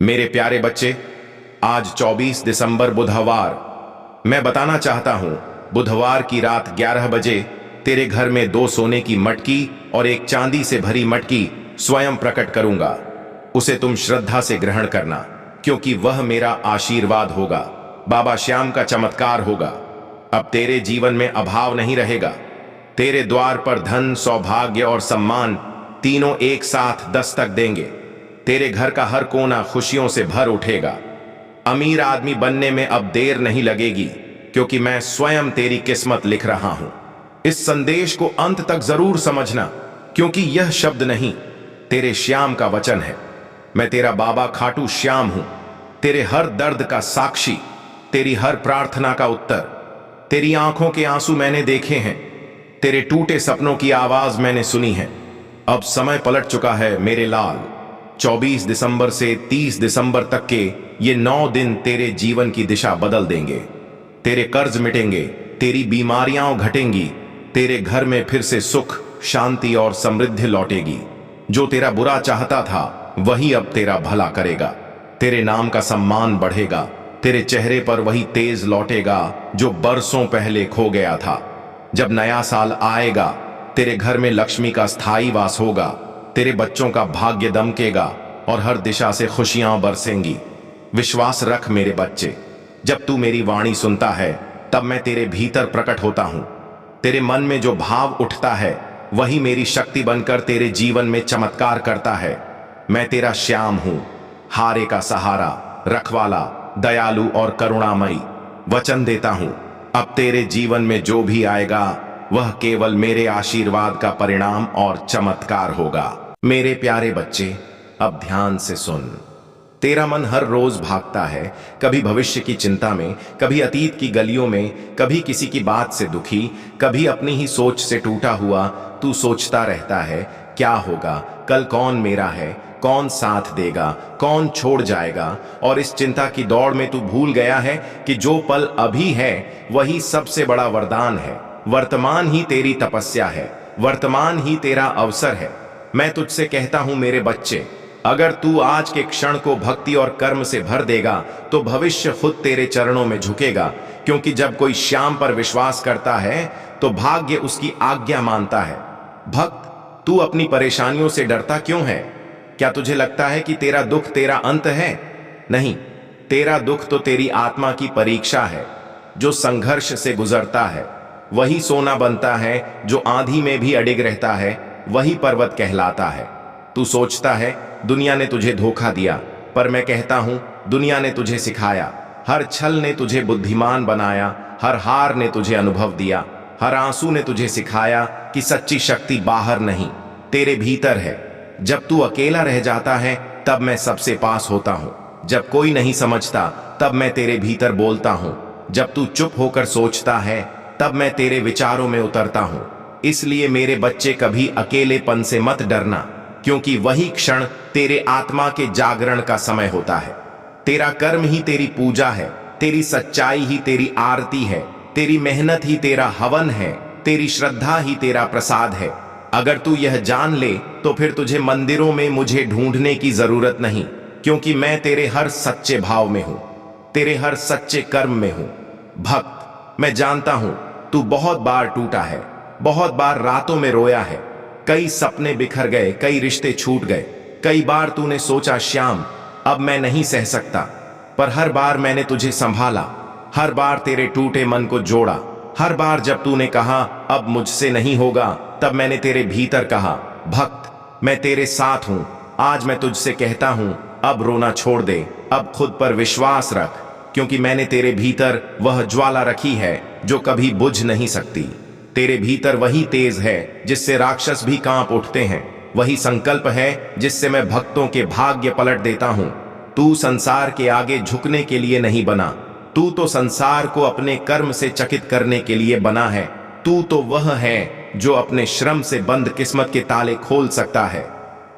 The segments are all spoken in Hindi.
मेरे प्यारे बच्चे, आज 24 दिसंबर बुधवार। मैं बताना चाहता हूं, बुधवार की रात 11 बजे तेरे घर में 2 सोने की मटकी और एक चांदी से भरी मटकी स्वयं प्रकट करूंगा। उसे तुम श्रद्धा से ग्रहण करना, क्योंकि वह मेरा आशीर्वाद होगा, बाबा श्याम का चमत्कार होगा। अब तेरे जीवन में अभाव नहीं रहेगा। तेरे द्वार पर धन, सौभाग्य और सम्मान तीनों एक साथ दस्तक देंगे। तेरे घर का हर कोना खुशियों से भर उठेगा। अमीर आदमी बनने में अब देर नहीं लगेगी, क्योंकि मैं स्वयं तेरी किस्मत लिख रहा हूं। इस संदेश को अंत तक जरूर समझना, क्योंकि यह शब्द नहीं, तेरे श्याम का वचन है। मैं तेरा बाबा खाटू श्याम हूं, तेरे हर दर्द का साक्षी, तेरी हर प्रार्थना का उत्तर। तेरी आंखों के आंसू मैंने देखे हैं, तेरे टूटे सपनों की आवाज मैंने सुनी है। अब समय पलट चुका है मेरे लाल। 24 दिसंबर से 30 दिसंबर तक के ये 9 दिन तेरे जीवन की दिशा बदल देंगे। तेरे कर्ज मिटेंगे, तेरी बीमारियां घटेंगी, तेरे घर में फिर से सुख, शांति और समृद्धि लौटेगी। जो तेरा बुरा चाहता था वही अब तेरा भला करेगा। तेरे नाम का सम्मान बढ़ेगा, तेरे चेहरे पर वही तेज लौटेगा जो बरसों पहले खो गया था। जब नया साल आएगा, तेरे घर में लक्ष्मी का स्थायी वास होगा, तेरे बच्चों का भाग्य दमकेगा और हर दिशा से खुशियां बरसेंगी। विश्वास रख मेरे बच्चे, जब तू मेरी वाणी सुनता है तब मैं तेरे भीतर प्रकट होता हूं। तेरे मन में जो भाव उठता है वही मेरी शक्ति बनकर तेरे जीवन में चमत्कार करता है। मैं तेरा श्याम हूं, हारे का सहारा, रखवाला, दयालु और करुणामयी। वचन देता हूं, अब तेरे जीवन में जो भी आएगा वह केवल मेरे आशीर्वाद का परिणाम और चमत्कार होगा। मेरे प्यारे बच्चे, अब ध्यान से सुन। तेरा मन हर रोज भागता है, कभी भविष्य की चिंता में, कभी अतीत की गलियों में, कभी किसी की बात से दुखी, कभी अपनी ही सोच से टूटा हुआ। तू सोचता रहता है, क्या होगा, कल कौन मेरा है, कौन साथ देगा, कौन छोड़ जाएगा। और इस चिंता की दौड़ में तू भूल गया है कि जो पल अभी है वही सबसे बड़ा वरदान है। वर्तमान ही तेरी तपस्या है, वर्तमान ही तेरा अवसर है। मैं तुझसे कहता हूं मेरे बच्चे, अगर तू आज के क्षण को भक्ति और कर्म से भर देगा तो भविष्य खुद तेरे चरणों में झुकेगा। क्योंकि जब कोई श्याम पर विश्वास करता है तो भाग्य उसकी आज्ञा मानता है। भक्त, तू अपनी परेशानियों से डरता क्यों है? क्या तुझे लगता है कि तेरा दुख तेरा अंत है? नहीं, तेरा दुख तो तेरी आत्मा की परीक्षा है। जो संघर्ष से गुजरता है वही सोना बनता है, जो आंधी में भी अडिग रहता है वही पर्वत कहलाता है। तू सोचता है दुनिया ने तुझे धोखा दिया, पर मैं कहता हूं दुनिया ने तुझे सिखाया। हर छल ने तुझे बुद्धिमान बनाया, हर हार ने तुझे अनुभव दिया, हर आंसू ने तुझे सिखाया कि सच्ची शक्ति बाहर नहीं, तेरे भीतर है। जब तू अकेला रह जाता है तब मैं सबसे पास होता हूं। जब कोई नहीं समझता तब मैं तेरे भीतर बोलता हूं। जब तू चुप होकर सोचता है तब मैं तेरे विचारों में उतरता हूं। इसलिए मेरे बच्चे, कभी अकेलेपन से मत डरना, क्योंकि वही क्षण तेरे आत्मा के जागरण का समय होता है। तेरा कर्म ही तेरी पूजा है, तेरी सच्चाई ही तेरी आरती है, तेरी मेहनत ही तेरा हवन है, तेरी श्रद्धा ही तेरा प्रसाद है। अगर तू यह जान ले तो फिर तुझे मंदिरों में मुझे ढूंढने की जरूरत नहीं, क्योंकि मैं तेरे हर सच्चे भाव में हूं, तेरे हर सच्चे कर्म में हूं। भक्त, मैं जानता हूं तू बहुत बार टूटा है, बहुत बार रातों में रोया है, कई सपने बिखर गए, कई रिश्ते छूट गए। कई बार तूने सोचा श्याम अब मैं नहीं सह सकता, पर हर बार मैंने तुझे संभाला, हर बार तेरे टूटे मन को जोड़ा। हर बार जब तूने कहा अब मुझसे नहीं होगा, तब मैंने तेरे भीतर कहा भक्त मैं तेरे साथ हूं। आज मैं तुझसे कहता हूं अब रोना छोड़ दे, अब खुद पर विश्वास रख, क्योंकि मैंने तेरे भीतर वह ज्वाला रखी है जो कभी बुझ नहीं सकती। तेरे भीतर वही तेज है जिससे राक्षस भी कांप उठते हैं, वही संकल्प है जिससे मैं भक्तों के भाग्य पलट देता हूं। तू संसार के आगे झुकने के लिए नहीं बना, तू तो संसार को अपने कर्म से चकित करने के लिए बना है। तू तो वह है जो अपने श्रम से बंद किस्मत के ताले खोल सकता है।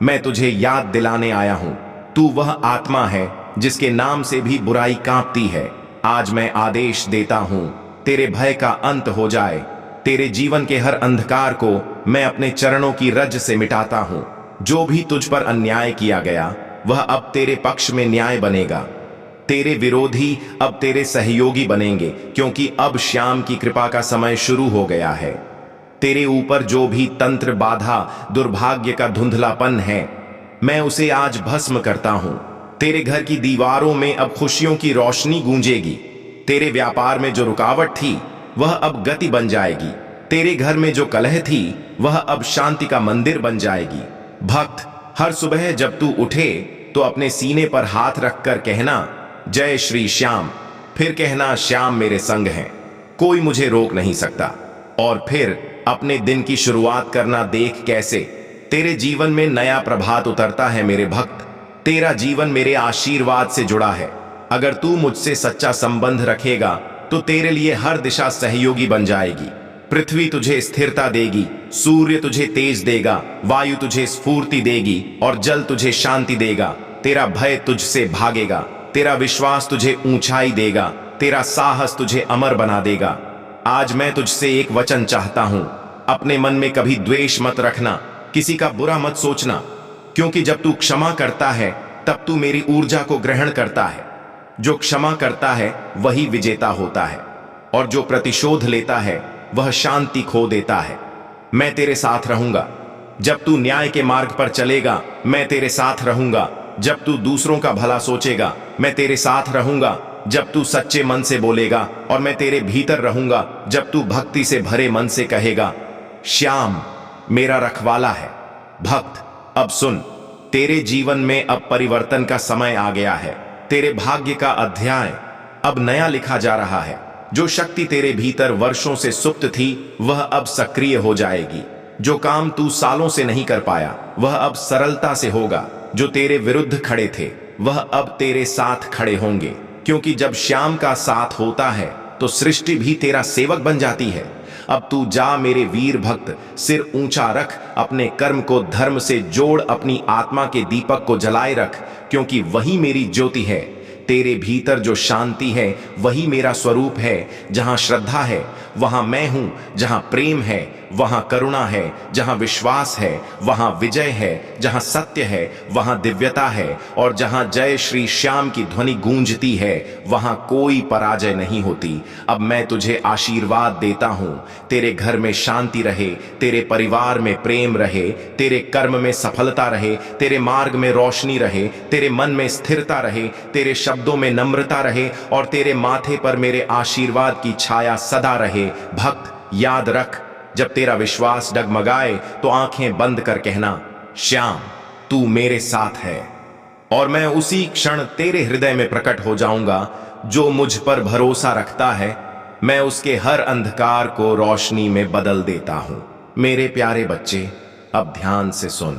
मैं तुझे याद दिलाने आया हूं, तू वह आत्मा है जिसके नाम से भी बुराई कांपती है। आज मैं आदेश देता हूं, तेरे भय का अंत हो जाए। तेरे जीवन के हर अंधकार को मैं अपने चरणों की रज से मिटाता हूं। जो भी तुझ पर अन्याय किया गया वह अब तेरे पक्ष में न्याय बनेगा। तेरे विरोधी अब तेरे सहयोगी बनेंगे, क्योंकि अब श्याम की कृपा का समय शुरू हो गया है। तेरे ऊपर जो भी तंत्र, बाधा, दुर्भाग्य का धुंधलापन है, मैं उसे आज भस्म करता हूं। तेरे घर की दीवारों में अब खुशियों की रोशनी गूंजेगी। तेरे व्यापार में जो रुकावट थी वह अब गति बन जाएगी। तेरे घर में जो कलह थी वह अब शांति का मंदिर बन जाएगी। भक्त, हर सुबह जब तू उठे तो अपने सीने पर हाथ रखकर कहना, जय श्री श्याम। फिर कहना, श्याम मेरे संग हैं, कोई मुझे रोक नहीं सकता। और फिर अपने दिन की शुरुआत करना। देख कैसे तेरे जीवन में नया प्रभात उतरता है मेरे भक्त। तेरा जीवन मेरे आशीर्वाद से जुड़ा है। अगर तू मुझसे सच्चा संबंध रखेगा तो तेरे लिए हर दिशा सहयोगी बन जाएगी। पृथ्वी तुझे स्थिरता देगी, सूर्य तुझे तेज देगा, वायु तुझे स्फूर्ति देगी और जल तुझे शांति देगा। तेरा भय तुझसे भागेगा, तेरा विश्वास तुझे ऊंचाई देगा, तेरा साहस तुझे अमर बना देगा। आज मैं तुझसे एक वचन चाहता हूं, अपने मन में कभी द्वेष मत रखना, किसी का बुरा मत सोचना, क्योंकि जब तू क्षमा करता है तब तू मेरी ऊर्जा को ग्रहण करता है। जो क्षमा करता है वही विजेता होता है, और जो प्रतिशोध लेता है वह शांति खो देता है। मैं तेरे साथ रहूंगा। जब तू न्याय के मार्ग पर चलेगा मैं तेरे साथ रहूंगा। जब तू दूसरों का भला सोचेगा मैं तेरे साथ रहूंगा। जब तू सच्चे मन से बोलेगा और मैं तेरे भीतर रहूंगा। जब तू भक्ति से भरे मन से कहेगा, श्याम मेरा रखवाला है। भक्त, अब सुन, तेरे जीवन में अब परिवर्तन का समय आ गया है। तेरे भाग्य का अध्याय अब नया लिखा जा रहा है। जो शक्ति तेरे भीतर वर्षों से सुप्त थी वह अब सक्रिय हो जाएगी। जो काम तू सालों से नहीं कर पाया वह अब सरलता से होगा। जो तेरे विरुद्ध खड़े थे वह अब तेरे साथ खड़े होंगे, क्योंकि जब श्याम का साथ होता है तो सृष्टि भी तेरा सेवक बन जाती है। अब तू जा मेरे वीर भक्त, सिर ऊंचा रख, अपने कर्म को धर्म से जोड़, अपनी आत्मा के दीपक को जलाए रख, क्योंकि वही मेरी ज्योति है। तेरे भीतर जो शांति है वही मेरा स्वरूप है। जहां श्रद्धा है वहां मैं हूं, जहां प्रेम है वहां करुणा है, जहां विश्वास है वहां विजय है, जहां सत्य है वहां दिव्यता है, और जहां जय श्री श्याम की ध्वनि गूंजती है वहां कोई पराजय नहीं होती। अब मैं तुझे आशीर्वाद देता हूं, तेरे घर में शांति रहे, तेरे परिवार में प्रेम रहे, तेरे कर्म में सफलता रहे, तेरे मार्ग में रोशनी रहे, तेरे मन में स्थिरता रहे, तेरे शब्दों में नम्रता रहे, और तेरे माथे पर मेरे आशीर्वाद की छाया सदा रहे। भक्त, याद रख, जब तेरा विश्वास डगमगाए तो आंखें बंद कर कहना, श्याम तू मेरे साथ है, और मैं उसी क्षण तेरे हृदय में प्रकट हो जाऊंगा। जो मुझ पर भरोसा रखता है मैं उसके हर अंधकार को रोशनी में बदल देता हूं। मेरे प्यारे बच्चे, अब ध्यान से सुन।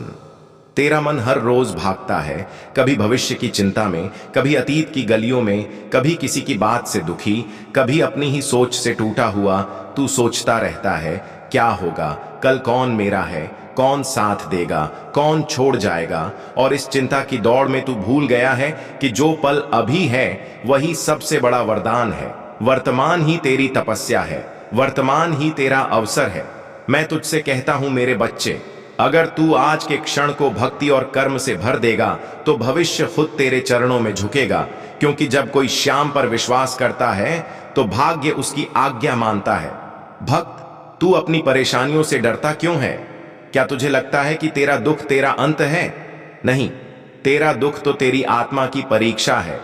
तेरा मन हर रोज भागता है, कभी भविष्य की चिंता में, कभी अतीत की गलियों में, कभी किसी की बात से दुखी, कभी अपनी ही सोच से टूटा हुआ। तू सोचता रहता है, क्या होगा कल, कौन मेरा है, कौन साथ देगा, कौन छोड़ जाएगा। और इस चिंता की दौड़ में तू भूल गया है कि जो पल अभी है वही सबसे बड़ा वरदान है। वर्तमान ही तेरी तपस्या है, वर्तमान ही तेरा अवसर है। मैं तुझसे कहता हूं मेरे बच्चे, अगर तू आज के क्षण को भक्ति और कर्म से भर देगा तो भविष्य खुद तेरे चरणों में झुकेगा। क्योंकि जब कोई श्याम पर विश्वास करता है तो भाग्य उसकी आज्ञा मानता है। भक्त, तू अपनी परेशानियों से डरता क्यों है? क्या तुझे लगता है कि तेरा दुख तेरा अंत है? नहीं, तेरा दुख तो तेरी आत्मा की परीक्षा है।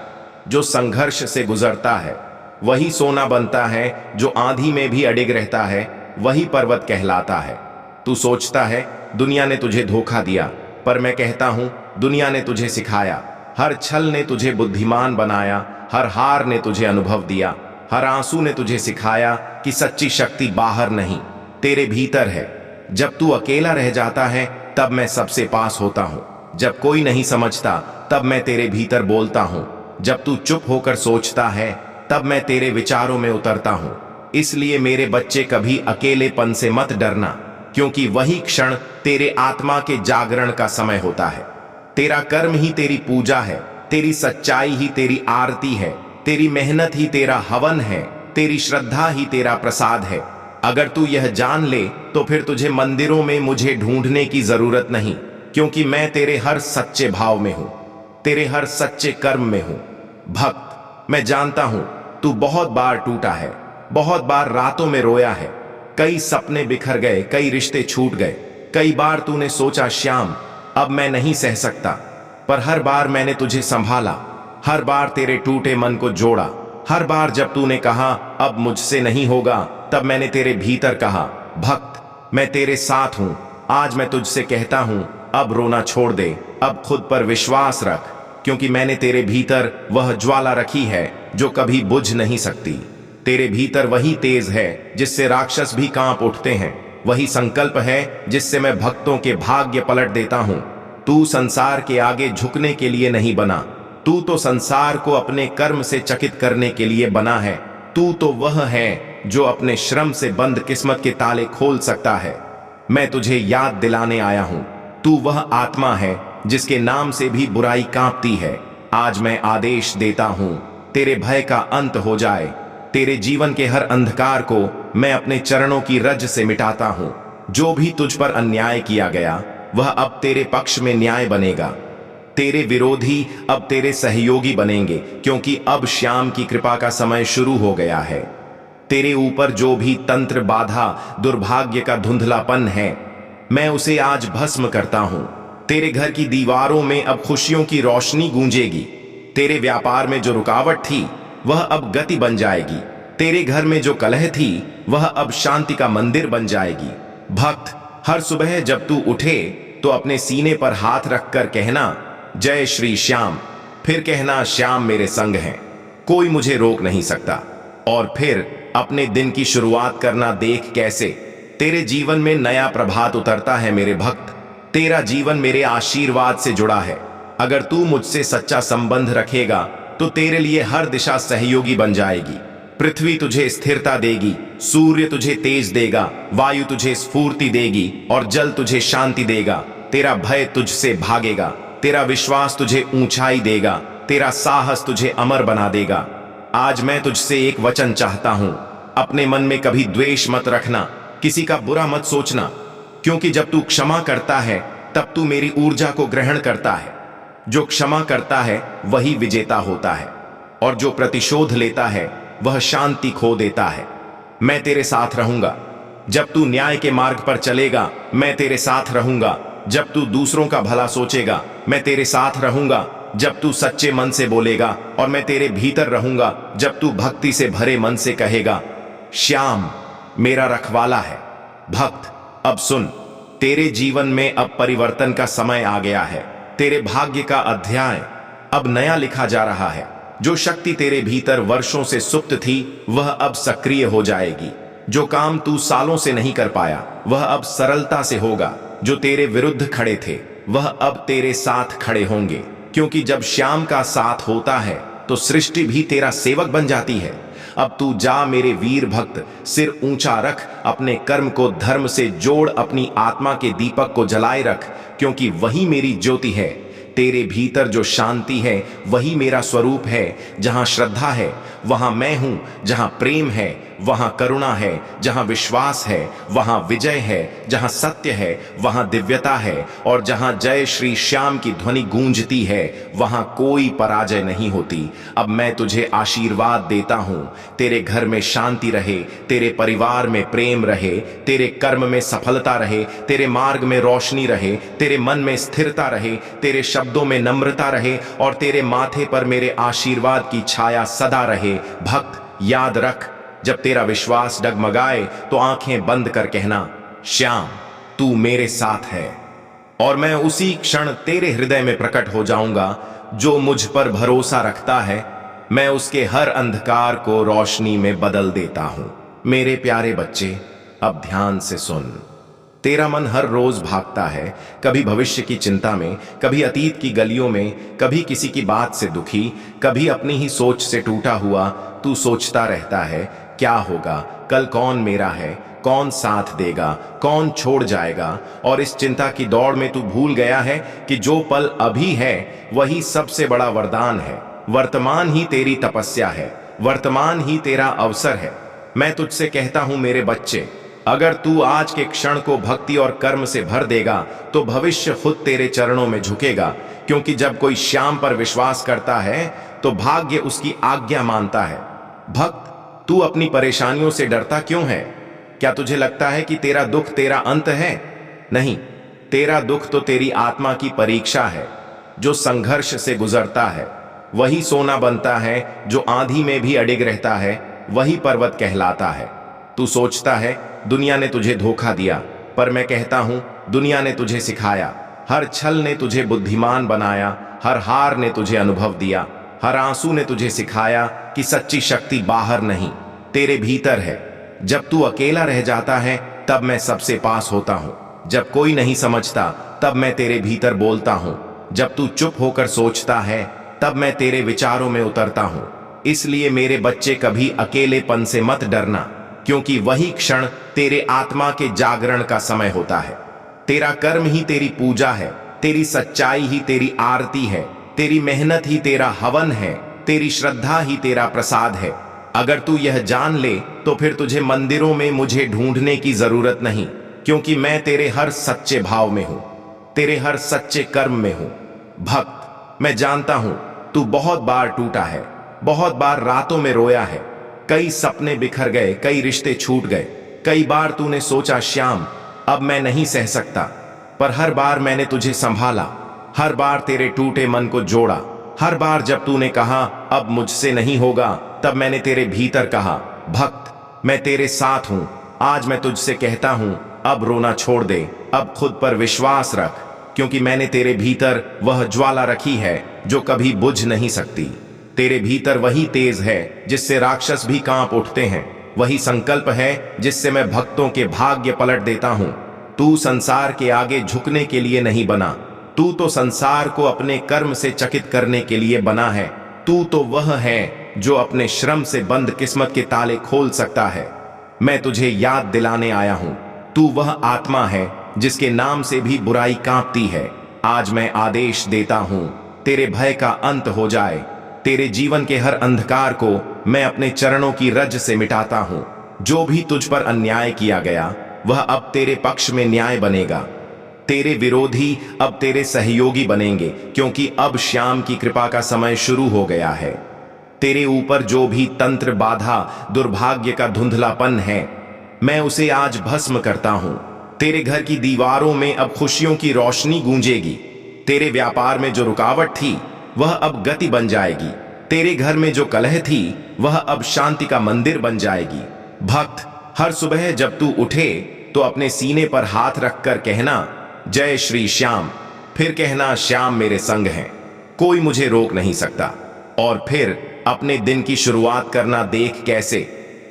जो संघर्ष से गुजरता है वही सोना बनता है, जो आंधी में भी अडिग रहता है वही पर्वत कहलाता है। तू सोचता है दुनिया ने तुझे धोखा दिया, पर मैं कहता हूं दुनिया ने तुझे सिखाया। हर छल ने तुझे बुद्धिमान बनाया, हर हार ने तुझे अनुभव दिया, हर आंसू ने तुझे सिखाया कि सच्ची शक्ति बाहर नहीं तेरे भीतर है। जब तू अकेला रह जाता है तब मैं सबसे पास होता हूं। जब कोई नहीं समझता तब मैं तेरे भीतर बोलता हूं। जब तू चुप होकर सोचता है तब मैं तेरे विचारों में उतरता हूं। इसलिए मेरे बच्चे, कभी अकेलेपन से मत डरना, क्योंकि वही क्षण तेरे आत्मा के जागरण का समय होता है। तेरा कर्म ही तेरी पूजा है, तेरी सच्चाई ही तेरी आरती है, तेरी मेहनत ही तेरा हवन है, तेरी श्रद्धा ही तेरा प्रसाद है। अगर तू यह जान ले तो फिर तुझे मंदिरों में मुझे ढूंढने की जरूरत नहीं, क्योंकि मैं तेरे हर सच्चे भाव में हूं। तेरे हर सच्चे कर्म में हूं। भक्त, मैं जानता हूं तू बहुत बार टूटा है, बहुत बार रातों में रोया है, कई सपने बिखर गए, कई रिश्ते छूट गए, कई बार तूने सोचा श्याम अब मैं नहीं सह सकता, पर हर बार मैंने तुझे संभाला, हर बार तेरे टूटे मन को जोड़ा। हर बार जब तूने कहा अब मुझसे नहीं होगा, तब मैंने तेरे भीतर कहा भक्त मैं तेरे साथ हूं। आज मैं तुझसे कहता हूं अब रोना छोड़ दे, अब खुद पर विश्वास रख, क्योंकि मैंने तेरे भीतर वह ज्वाला रखी है जो कभी बुझ नहीं सकती। तेरे भीतर वही तेज है जिससे राक्षस भी कांप उठते हैं, वही संकल्प है जिससे मैं भक्तों के भाग्य पलट देता हूं। तू संसार के आगे झुकने के लिए नहीं बना, तू तो संसार को अपने कर्म से चकित करने के लिए बना है। तू तो वह है जो अपने श्रम से बंद किस्मत के ताले खोल सकता है। मैं तुझे याद दिलाने आया हूं, तू वह आत्मा है जिसके नाम से भी बुराई कांपती है। आज मैं आदेश देता हूं तेरे भय का अंत हो जाए, तेरे जीवन के हर अंधकार को मैं अपने चरणों की रज से मिटाता हूं। जो भी तुझ पर अन्याय किया गया वह अब तेरे पक्ष में न्याय बनेगा, तेरे विरोधी अब तेरे सहयोगी बनेंगे, क्योंकि अब श्याम की कृपा का समय शुरू हो गया है। तेरे ऊपर जो भी तंत्र बाधा दुर्भाग्य का धुंधलापन है, मैं उसे आज भस्म करता हूं। तेरे घर की दीवारों में अब खुशियों की रोशनी गूंजेगी, तेरे व्यापार में जो रुकावट थी वह अब गति बन जाएगी, तेरे घर में जो कलह थी वह अब शांति का मंदिर बन जाएगी। भक्त, हर सुबह जब तू उठे तो अपने सीने पर हाथ रखकर कहना जय श्री श्याम, फिर कहना श्याम मेरे संग है, कोई मुझे रोक नहीं सकता। और फिर अपने दिन की शुरुआत करना, देख कैसे तेरे जीवन में नया प्रभात उतरता है। मेरे भक्त, तेरा जीवन मेरे आशीर्वाद से जुड़ा है। अगर तू मुझसे सच्चा संबंध रखेगा तो तेरे लिए हर दिशा सहयोगी बन जाएगी। पृथ्वी तुझे स्थिरता देगी, सूर्य तुझे तेज देगा, वायु तुझे स्फूर्ति देगी और जल तुझे शांति देगा। तेरा भय तुझसे भागेगा, तेरा विश्वास तुझे ऊंचाई देगा, तेरा साहस तुझे अमर बना देगा। आज मैं तुझसे एक वचन चाहता हूं, अपने मन में कभी द्वेष मत रखना, किसी का बुरा मत सोचना, क्योंकि जब तू क्षमा करता है तब तू मेरी ऊर्जा को ग्रहण करता है। जो क्षमा करता है वही विजेता होता है, और जो प्रतिशोध लेता है वह शांति खो देता है। मैं तेरे साथ रहूंगा, जब तू न्याय के मार्ग पर चलेगा मैं तेरे साथ रहूंगा, जब तू दूसरों का भला सोचेगा मैं तेरे साथ रहूंगा, जब तू सच्चे मन से बोलेगा और मैं तेरे भीतर रहूंगा, जब तू भक्ति से भरे मन से कहेगा श्याम मेरा रखवाला है। भक्त, अब सुन, तेरे जीवन में अब परिवर्तन का समय आ गया है। तेरे भाग्य का अध्याय अब नया लिखा जा रहा है। जो शक्ति तेरे भीतर वर्षों से सुप्त थी वह अब सक्रिय हो जाएगी। जो काम तू सालों से नहीं कर पाया वह अब सरलता से होगा। जो तेरे विरुद्ध खड़े थे वह अब तेरे साथ खड़े होंगे, क्योंकि जब श्याम का साथ होता है तो सृष्टि भी तेरा सेवक बन जाती है। अब तू जा मेरे वीर भक्त, सिर ऊंचा रख, अपने कर्म को धर्म से जोड़, अपनी आत्मा के दीपक को जलाए रख, क्योंकि वही मेरी ज्योति है। तेरे भीतर जो शांति है वही मेरा स्वरूप है। जहां श्रद्धा है वहां मैं हूं, जहां प्रेम है वहां करुणा है, जहां विश्वास है वहां विजय है, जहां सत्य है वहां दिव्यता है, और जहां जय श्री श्याम की ध्वनि गूंजती है वहां कोई पराजय नहीं होती। अब मैं तुझे आशीर्वाद देता हूं, तेरे घर में शांति रहे, तेरे परिवार में प्रेम रहे, तेरे कर्म में सफलता रहे, तेरे मार्ग में रोशनी रहे, तेरे मन में स्थिरता रहे, तेरे शब्दों में नम्रता रहे और तेरे माथे पर मेरे आशीर्वाद की छाया सदा रहे। भक्त, याद रख, जब तेरा विश्वास डगमगाए तो आंखें बंद कर कहना श्याम तू मेरे साथ है, और मैं उसी क्षण तेरे हृदय में प्रकट हो जाऊंगा। जो मुझ पर भरोसा रखता है मैं उसके हर अंधकार को रोशनी में बदल देता हूं। मेरे प्यारे बच्चे, अब ध्यान से सुन। तेरा मन हर रोज भागता है, कभी भविष्य की चिंता में, कभी अतीत की गलियों में, कभी किसी की बात से दुखी, कभी अपनी ही सोच से टूटा हुआ। तू सोचता रहता है क्या होगा, कल कौन मेरा है, कौन साथ देगा, कौन छोड़ जाएगा। और इस चिंता की दौड़ में तू भूल गया है कि जो पल अभी है वही सबसे बड़ा वरदान है। वर्तमान ही तेरी तपस्या है, वर्तमान ही तेरा अवसर है। मैं तुझसे कहता हूं मेरे बच्चे, अगर तू आज के क्षण को भक्ति और कर्म से भर देगा तो भविष्य खुद तेरे चरणों में झुकेगा, क्योंकि जब कोई श्याम पर विश्वास करता है तो भाग्य उसकी आज्ञा मानता है। भक्त, तू अपनी परेशानियों से डरता क्यों है? क्या तुझे लगता है कि तेरा दुख तेरा अंत है? नहीं, तेरा दुख तो तेरी आत्मा की परीक्षा है। जो संघर्ष से गुजरता है वही सोना बनता है, जो आंधी में भी अडिग रहता है वही पर्वत कहलाता है। तू सोचता है दुनिया ने तुझे धोखा दिया, पर मैं कहता हूं दुनिया ने तुझे सिखाया। हर छल ने तुझे बुद्धिमान बनाया, हर हार ने तुझे अनुभव दिया, हर आंसू ने तुझे सिखाया कि सच्ची शक्ति बाहर नहीं तेरे भीतर है। जब तू अकेला रह जाता है तब मैं सबसे पास होता हूं, जब कोई नहीं समझता तब मैं तेरे भीतर बोलता हूं, जब तू चुप होकर सोचता है तब मैं तेरे विचारों में उतरता हूं। इसलिए मेरे बच्चे कभी अकेलेपन से मत डरना, क्योंकि वही क्षण तेरे आत्मा के जागरण का समय होता है। तेरा कर्म ही तेरी पूजा है, तेरी सच्चाई ही तेरी आरती है, तेरी मेहनत ही तेरा हवन है, तेरी श्रद्धा ही तेरा प्रसाद है। अगर तू यह जान ले तो फिर तुझे मंदिरों में मुझे ढूंढने की जरूरत नहीं, क्योंकि मैं तेरे हर सच्चे भाव में हूं, तेरे हर सच्चे कर्म में हूं। भक्त, मैं जानता हूं तू बहुत बार टूटा है, बहुत बार रातों में रोया है, कई सपने बिखर गए, कई रिश्ते छूट गए, कई बार तूने सोचा श्याम अब मैं नहीं सह सकता, पर हर बार मैंने तुझे संभाला, हर बार तेरे टूटे मन को जोड़ा। हर बार जब तूने कहा अब मुझसे नहीं होगा, तब मैंने तेरे भीतर कहा भक्त मैं तेरे साथ हूं। आज मैं तुझसे कहता हूं अब रोना छोड़ दे, अब खुद पर विश्वास रख, क्योंकि मैंने तेरे भीतर वह ज्वाला रखी है जो कभी बुझ नहीं सकती। तेरे भीतर वही तेज है जिससे राक्षस भी कांप उठते हैं, वही संकल्प है जिससे मैं भक्तों के भाग्य पलट देता हूं। तू संसार के आगे झुकने के लिए नहीं बना, तू तो संसार को अपने कर्म से चकित करने के लिए बना है। तू तो वह है जो अपने श्रम से बंद किस्मत के ताले खोल सकता है। मैं तुझे याद दिलाने आया हूं, तू वह आत्मा है जिसके नाम से भी बुराई कांपती है। आज मैं आदेश देता हूं तेरे भय का अंत हो जाए, तेरे जीवन के हर अंधकार को मैं अपने चरणों की रज से मिटाता हूं। जो भी तुझ पर अन्याय किया गया वह अब तेरे पक्ष में न्याय बनेगा, तेरे विरोधी अब तेरे सहयोगी बनेंगे, क्योंकि अब श्याम की कृपा का समय शुरू हो गया है। तेरे ऊपर जो भी तंत्र बाधा दुर्भाग्य का धुंधलापन है मैं उसे आज भस्म करता हूं। तेरे घर की दीवारों में अब खुशियों की रोशनी गूंजेगी, तेरे व्यापार में जो रुकावट थी वह अब गति बन जाएगी, तेरे घर में जो कलह थी वह अब शांति का मंदिर बन जाएगी। भक्त, हर सुबह जब तू उठे तो अपने सीने पर हाथ रखकर कहना जय श्री श्याम, फिर कहना श्याम मेरे संग हैं, कोई मुझे रोक नहीं सकता। और फिर अपने दिन की शुरुआत करना, देख कैसे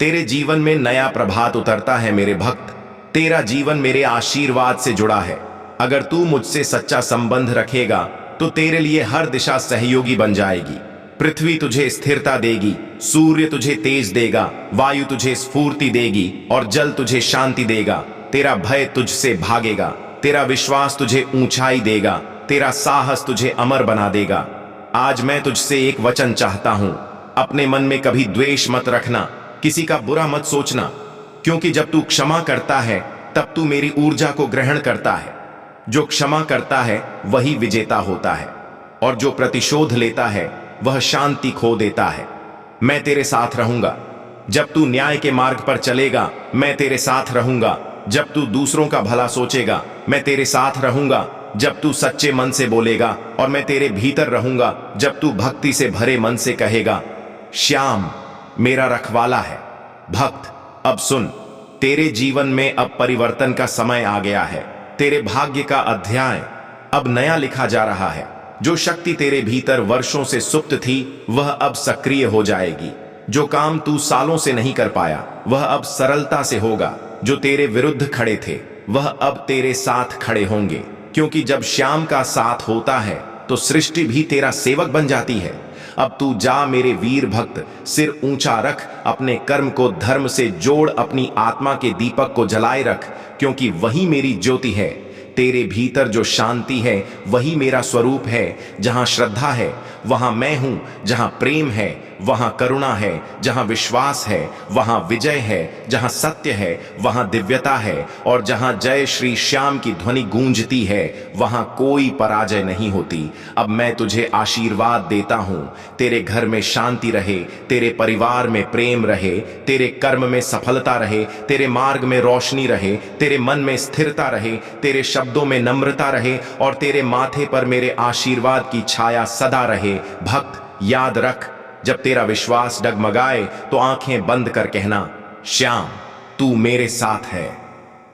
तेरे जीवन में नया प्रभात उतरता है। मेरे भक्त, तेरा जीवन मेरे आशीर्वाद से जुड़ा है। अगर तू मुझसे सच्चा संबंध रखेगा तो तेरे लिए हर दिशा सहयोगी बन जाएगी। पृथ्वी तुझे स्थिरता देगी, सूर्य तुझे तेज देगा, वायु तुझे स्फूर्ति देगी और जल तुझे शांति देगा। तेरा भय तुझसे भागेगा, तेरा विश्वास तुझे ऊंचाई देगा, तेरा साहस तुझे अमर बना देगा। आज मैं तुझसे एक वचन चाहता हूं, अपने मन में कभी द्वेष मत रखना, किसी का बुरा मत सोचना, क्योंकि जब तू क्षमा करता है तब तू मेरी ऊर्जा को ग्रहण करता है। जो क्षमा करता है वही विजेता होता है, और जो प्रतिशोध लेता है वह शांति खो देता है। मैं तेरे साथ रहूंगा, जब तू न्याय के मार्ग पर चलेगा मैं तेरे साथ रहूंगा, जब तू दूसरों का भला सोचेगा मैं तेरे साथ रहूंगा, जब तू सच्चे मन से बोलेगा और मैं तेरे भीतर रहूंगा, जब तू भक्ति से भरे मन से कहेगा श्याम मेरा रखवाला है। भक्त, अब सुन, तेरे जीवन में अब परिवर्तन का समय आ गया है। तेरे भाग्य का अध्याय अब नया लिखा जा रहा है। जो शक्ति तेरे भीतर वर्षों से सुप्त थी वह अब सक्रिय हो जाएगी। जो काम तू सालों से नहीं कर पाया वह अब सरलता से होगा। जो तेरे विरुद्ध खड़े थे वह अब तेरे साथ खड़े होंगे, क्योंकि जब श्याम का साथ होता है तो सृष्टि भी तेरा सेवक बन जाती है। अब तू जा मेरे वीर भक्त, सिर ऊंचा रख, अपने कर्म को धर्म से जोड़, अपनी आत्मा के दीपक को जलाए रख, क्योंकि वही मेरी ज्योति है। तेरे भीतर जो शांति है वही मेरा स्वरूप है। जहां श्रद्धा है वहां मैं हूं। जहां प्रेम है वहां करुणा है, जहां विश्वास है वहां विजय है, जहां सत्य है वहां दिव्यता है, और जहां जय श्री श्याम की ध्वनि गूंजती है वहां कोई पराजय नहीं होती। अब मैं तुझे आशीर्वाद देता हूं, तेरे घर में शांति रहे, तेरे परिवार में प्रेम रहे, तेरे कर्म में सफलता रहे, तेरे मार्ग में रोशनी रहे, तेरे मन में स्थिरता रहे, तेरे शब्दों में नम्रता रहे, और तेरे माथे पर मेरे आशीर्वाद की छाया सदा रहे। भक्त याद रख, जब तेरा विश्वास डगमगाए तो आंखें बंद कर कहना, श्याम तू मेरे साथ है,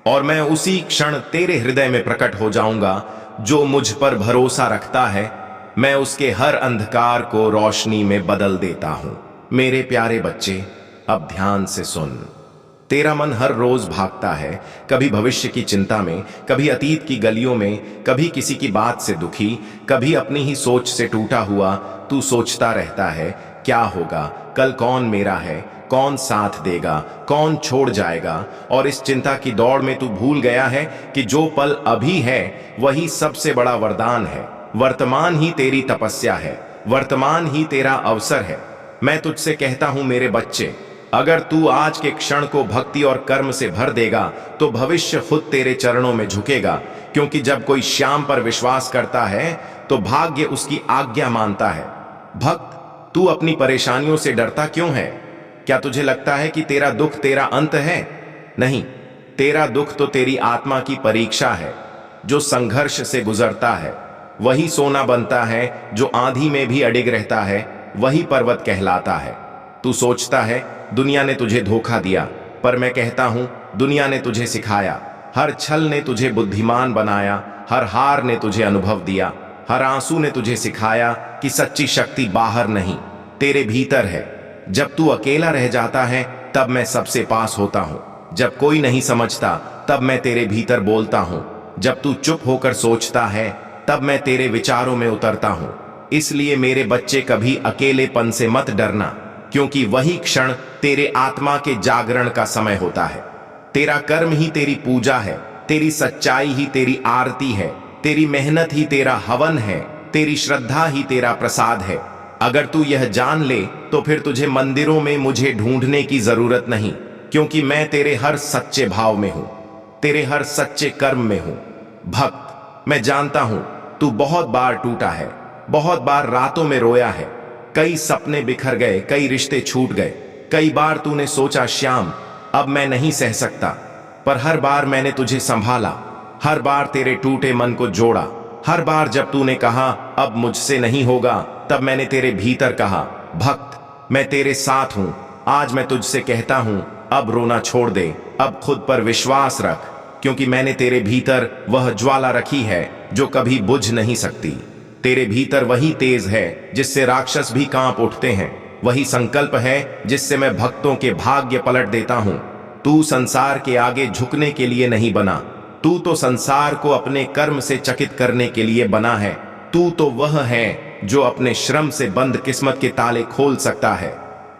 और मैं उसी क्षण तेरे हृदय में प्रकट हो जाऊंगा। जो मुझ पर भरोसा रखता है, मैं उसके हर अंधकार को रोशनी में बदल देता हूं। मेरे प्यारे बच्चे, अब ध्यान से सुन। तेरा मन हर रोज भागता है, कभी भविष्य की चिंता में, कभी अतीत की गलियों में, कभी किसी की बात से दुखी, कभी अपनी ही सोच से टूटा हुआ। तू सोचता रहता है, क्या होगा कल, कौन मेरा है, कौन साथ देगा, कौन छोड़ जाएगा। और इस चिंता की दौड़ में तू भूल गया है कि जो पल अभी है वही सबसे बड़ा वरदान है। वर्तमान ही तेरी तपस्या है, वर्तमान ही तेरा अवसर है। मैं तुझसे कहता हूं मेरे बच्चे, अगर तू आज के क्षण को भक्ति और कर्म से भर देगा तो भविष्य खुद तेरे चरणों में झुकेगा। क्योंकि जब कोई श्याम पर विश्वास करता है तो भाग्य उसकी आज्ञा मानता है। भक्त, तू अपनी परेशानियों से डरता क्यों है? क्या तुझे लगता है कि तेरा दुख तेरा अंत है? नहीं, तेरा दुख तो तेरी आत्मा की परीक्षा है। जो संघर्ष से गुजरता है वही सोना बनता है, जो आंधी में भी अडिग रहता है वही पर्वत कहलाता है। तू सोचता है दुनिया ने तुझे धोखा दिया, पर मैं कहता हूं दुनिया ने तुझे सिखाया। हर छल ने तुझे बुद्धिमान बनाया, हर हार ने तुझे अनुभव दिया, हर आंसू ने तुझे सिखाया कि सच्ची शक्ति बाहर नहीं तेरे भीतर है। जब तू अकेला रह जाता है तब मैं सबसे पास होता हूं, जब कोई नहीं समझता तब मैं तेरे भीतर बोलता हूं, जब तू चुप होकर सोचता है तब मैं तेरे विचारों में उतरता हूं। इसलिए मेरे बच्चे, कभी अकेलेपन से मत डरना, क्योंकि वही क्षण तेरे आत्मा के जागरण का समय होता है। तेरा कर्म ही तेरी पूजा है, तेरी सच्चाई ही तेरी आरती है, तेरी मेहनत ही तेरा हवन है, तेरी श्रद्धा ही तेरा प्रसाद है। अगर तू यह जान ले तो फिर तुझे मंदिरों में मुझे ढूंढने की जरूरत नहीं, क्योंकि मैं तेरे हर सच्चे भाव में हूं, तेरे हर सच्चे कर्म में हूं। भक्त, मैं जानता हूं तू बहुत बार टूटा है, बहुत बार रातों में रोया है, कई सपने बिखर गए, कई रिश्ते छूट गए, कई बार तूने सोचा श्याम अब मैं नहीं सह सकता, पर हर बार मैंने तुझे संभाला, हर बार तेरे टूटे मन को जोड़ा। हर बार जब तूने कहा अब मुझसे नहीं होगा, तब मैंने तेरे भीतर कहा भक्त मैं तेरे साथ हूं। आज मैं तुझसे कहता हूं अब रोना छोड़ दे, अब खुद पर विश्वास रख, क्योंकि मैंने तेरे भीतर वह ज्वाला रखी है जो कभी बुझ नहीं सकती। तेरे भीतर वही तेज है जिससे राक्षस भी कांप उठते हैं, वही संकल्प है जिससे मैं भक्तों के भाग्य पलट देता हूं। तू संसार के आगे झुकने के लिए नहीं बना, तू तो संसार को अपने कर्म से चकित करने के लिए बना है। तू तो वह है जो अपने श्रम से बंद किस्मत के ताले खोल सकता है।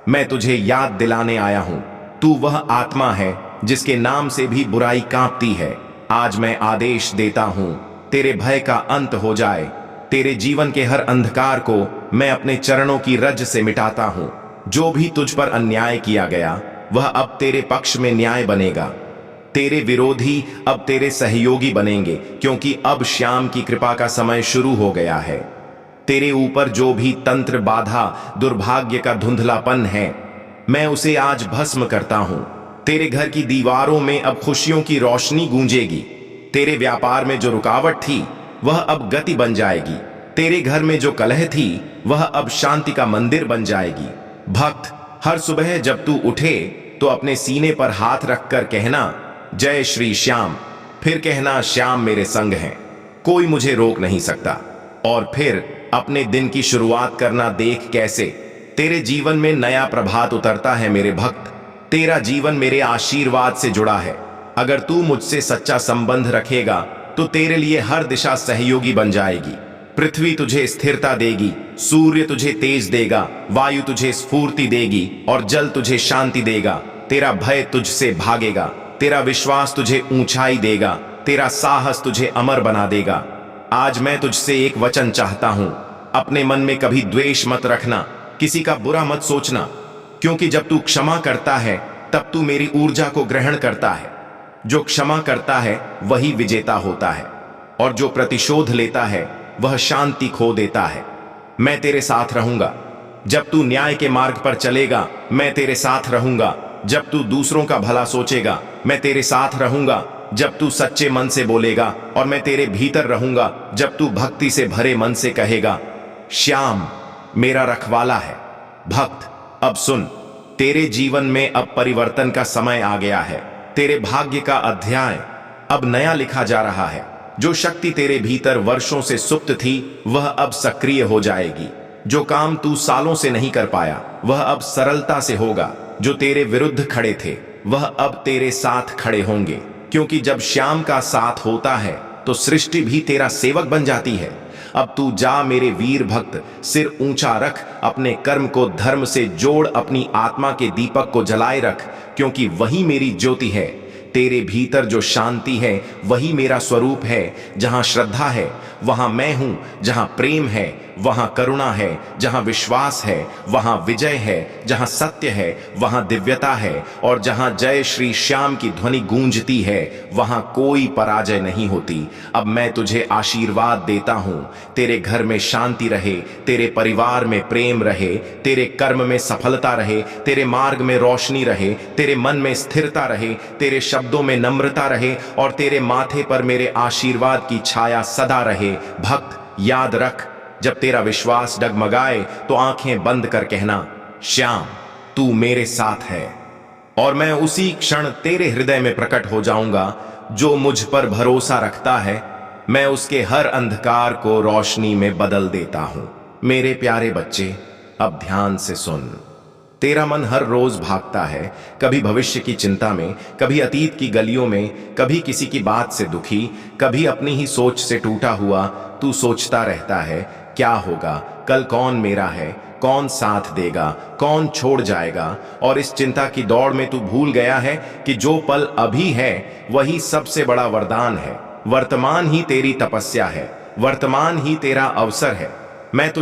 मैं तुझे याद दिलाने आया हूं, तू वह आत्मा है जिसके नाम से भी बुराई कांपती है। आज मैं आदेश देता हूं, तेरे भय का अंत हो जाए। तेरे जीवन के हर अंधकार को मैं अपने चरणों की रज से मिटाता हूं। जो भी तुझ पर अन्याय किया गया वह अब तेरे पक्ष में न्याय बनेगा। तेरे विरोधी अब तेरे सहयोगी बनेंगे, क्योंकि अब श्याम की कृपा का समय शुरू हो गया है। तेरे ऊपर जो भी तंत्र, बाधा, दुर्भाग्य का धुंधलापन है, मैं उसे आज भस्म करता हूं। तेरे घर की दीवारों में अब खुशियों की रोशनी गूंजेगी। तेरे व्यापार में जो रुकावट थी वह अब गति बन जाएगी। तेरे घर में जो कलह थी वह अब शांति का मंदिर बन जाएगी। भक्त, हर सुबह जब तू उठे तो अपने सीने पर हाथ रखकर कहना जय श्री श्याम, फिर कहना श्याम मेरे संग हैं, कोई मुझे रोक नहीं सकता। और फिर अपने दिन की शुरुआत करना, देख कैसे तेरे जीवन में नया प्रभात उतरता है। मेरे भक्त, तेरा जीवन मेरे आशीर्वाद से जुड़ा है। अगर तू मुझसे सच्चा संबंध रखेगा तो तेरे लिए हर दिशा सहयोगी बन जाएगी। पृथ्वी तुझे स्थिरता देगी, सूर्य तुझे तेज देगा, वायु तुझे स्फूर्ति देगी और जल तुझे शांति देगा। तेरा भय तुझसे भागेगा, तेरा विश्वास तुझे ऊंचाई देगा, तेरा साहस तुझे अमर बना देगा। आज मैं तुझसे एक वचन चाहता हूं, अपने मन में कभी द्वेष मत रखना, किसी का बुरा मत सोचना, क्योंकि जब तू क्षमा करता है तब तू मेरी ऊर्जा को ग्रहण करता है। जो क्षमा करता है वही विजेता होता है, और जो प्रतिशोध लेता है वह शांति खो देता है। मैं तेरे साथ रहूंगा। जब तू न्याय के मार्ग पर चलेगा मैं तेरे साथ रहूंगा। जब तू दूसरों का भला सोचेगा मैं तेरे साथ रहूंगा। जब तू सच्चे मन से बोलेगा और मैं तेरे भीतर रहूंगा। जब तू भक्ति से भरे मन से कहेगा, श्याम मेरा रखवाला है। भक्त, अब सुन, तेरे जीवन में अब परिवर्तन का समय आ गया है। तेरे भाग्य का अध्याय अब नया लिखा जा रहा है। जो शक्ति तेरे भीतर वर्षों से सुप्त थी वह अब सक्रिय हो जाएगी। जो काम तू सालों से नहीं कर पाया वह अब सरलता से होगा। जो तेरे विरुद्ध खड़े थे वह अब तेरे साथ खड़े होंगे, क्योंकि जब श्याम का साथ होता है तो सृष्टि भी तेरा सेवक बन जाती है। अब तू जा मेरे वीर भक्त, सिर ऊंचा रख, अपने कर्म को धर्म से जोड़, अपनी आत्मा के दीपक को जलाए रख, क्योंकि वही मेरी ज्योति है। तेरे भीतर जो शांति है वही मेरा स्वरूप है। जहां श्रद्धा है वहां मैं हूं। जहां प्रेम है वहां करुणा है। जहां विश्वास है वहां विजय है। जहां सत्य है वहां दिव्यता है। और जहां जय श्री श्याम की ध्वनि गूंजती है वहां कोई पराजय नहीं होती। अब मैं तुझे आशीर्वाद देता हूं, तेरे घर में शांति रहे, तेरे परिवार में प्रेम रहे, तेरे कर्म में सफलता रहे, तेरे मार्ग में रोशनी रहे, तेरे मन में स्थिरता रहे, तेरे शब्दों में नम्रता रहे, और तेरे माथे पर मेरे आशीर्वाद की छाया सदा रहे। भक्त, याद रख, जब तेरा विश्वास डगमगाए तो आंखें बंद कर कहना, श्याम तू मेरे साथ है। और मैं उसी क्षण तेरे हृदय में प्रकट हो जाऊंगा। जो मुझ पर भरोसा रखता है मैं उसके हर अंधकार को रोशनी में बदल देता हूं। मेरे प्यारे बच्चे, अब ध्यान से सुन। तेरा मन हर रोज भागता है, कभी भविष्य की चिंता में, कभी अतीत की गलियों में, कभी किसी की बात से दुखी, कभी अपनी ही सोच से टूटा हुआ। तू सोचता रहता है, क्या होगा कल, कौन मेरा है, कौन साथ देगा, कौन छोड़ जाएगा। और इस चिंता की दौड़ में तू भूल गया है कि जो पल अभी है वही सबसे बड़ा वरदान है। वर्तमान ही तेरी तपस्या है, वर्तमान ही तेरा अवसर है। मैं